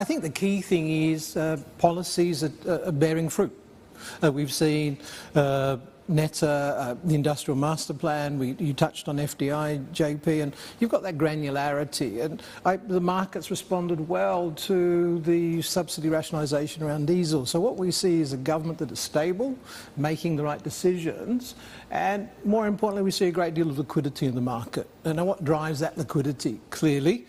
I think the key thing is policies are bearing fruit. We've seen NETA, the Industrial Master Plan, you touched on FDI, JP, and you've got that granularity. And the market's responded well to the subsidy rationalisation around diesel. So what we see is a government that is stable, making the right decisions, and more importantly, we see a great deal of liquidity in the market. And what drives that liquidity? Clearly,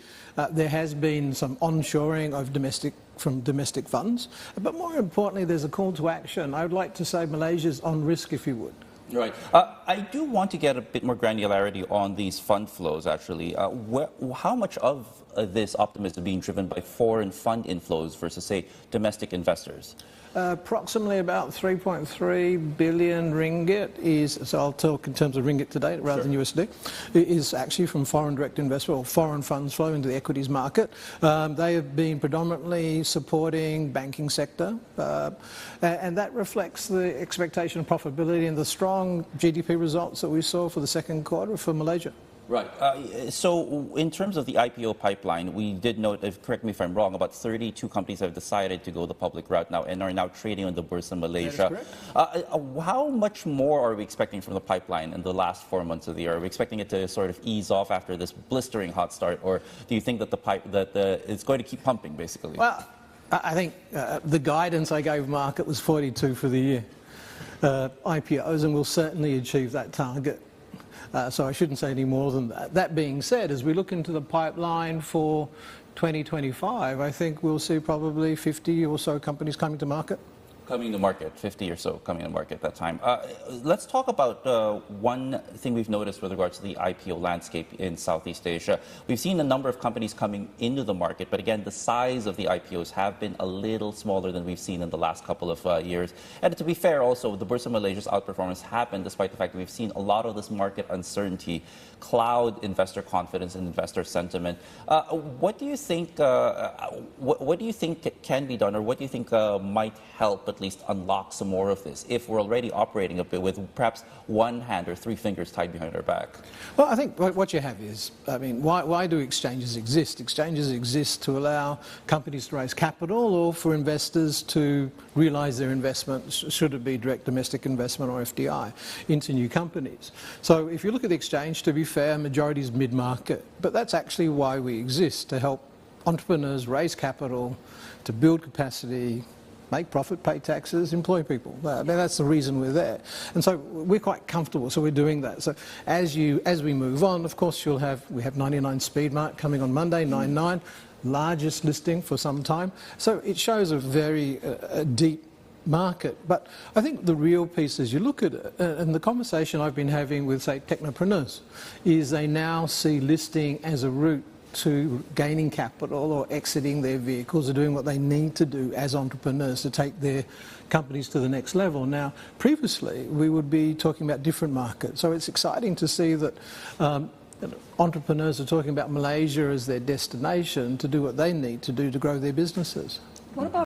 there has been some onshoring of domestic funds, but more importantly, there's a call to action. I would like to say Malaysia's on risk, if you would. Right. I do want to get a bit more granularity on these fund flows, actually. How much of this optimism is being driven by foreign fund inflows versus, say, domestic investors? Approximately about 3.3 billion ringgit is, so I'll talk in terms of ringgit today rather than USD, is actually from foreign direct investment or foreign funds flow into the equities market. They have been predominantly supporting banking sector, and that reflects the expectation of profitability and the strong GDP results that we saw for the second quarter for Malaysia. Right. So in terms of the IPO pipeline, we did note, correct me if I'm wrong, about 32 companies have decided to go the public route now and are now trading on the Bursa Malaysia. That is correct. How much more are we expecting from the pipeline in the last 4 months of the year? Are we expecting it to sort of ease off after this blistering hot start, or do you think that it's going to keep pumping, basically? Well, I think the guidance I gave market was 42 for the year IPOs, and we'll certainly achieve that target. So I shouldn't say any more than that. That being said, as we look into the pipeline for 2025, I think we'll see probably 50 or so companies coming to market. Coming to market, 50 or so coming to market at that time. Let's talk about one thing we've noticed with regards to the IPO landscape in Southeast Asia. We've seen a number of companies coming into the market, but again, the size of the IPOs have been a little smaller than we've seen in the last couple of years. And to be fair, also, the Bursa Malaysia's outperformance happened despite the fact that we've seen a lot of this market uncertainty cloud investor confidence and investor sentiment. What do you think? What do you think can be done, or what do you think might help at least unlock some more of this, if we're already operating a bit with perhaps one hand or three fingers tied behind our back? Well, I think what you have is, I mean, why do exchanges exist? Exchanges exist to allow companies to raise capital or for investors to realise their investment, should it be direct domestic investment or FDI, into new companies. So if you look at the exchange, to be fair, majority is mid-market, but that's actually why we exist, to help entrepreneurs raise capital, to build capacity, make profit, pay taxes, employ people. I mean, that's the reason we're there. And so we're quite comfortable, so we're doing that. So as we move on, of course, we have 99 Speedmart coming on Monday, 99, largest listing for some time. So it shows a very deep market. But I think the real piece, as you look at it, and the conversation I've been having with, say, technopreneurs, is they now see listing as a route to gaining capital or exiting their vehicles or doing what they need to do as entrepreneurs to take their companies to the next level. Now, previously, we would be talking about different markets. So it's exciting to see that entrepreneurs are talking about Malaysia as their destination to do what they need to do to grow their businesses. What about